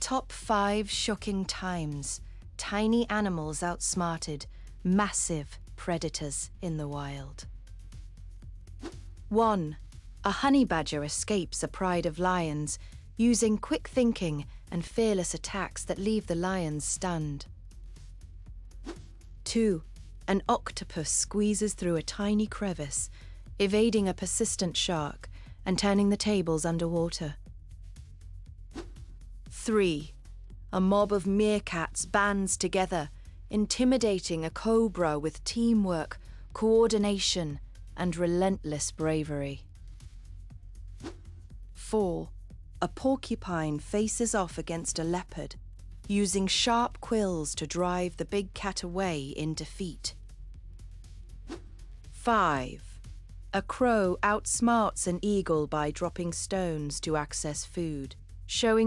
Top 5 shocking times tiny animals outsmarted massive predators in the wild. 1. A honey badger escapes a pride of lions, using quick thinking and fearless attacks that leave the lions stunned. 2. An octopus squeezes through a tiny crevice, evading a persistent shark and turning the tables underwater. 3. A mob of meerkats bands together, intimidating a cobra with teamwork, coordination, and relentless bravery. 4. A porcupine faces off against a leopard, using sharp quills to drive the big cat away in defeat. 5. A crow outsmarts an eagle by dropping stones to access food, showing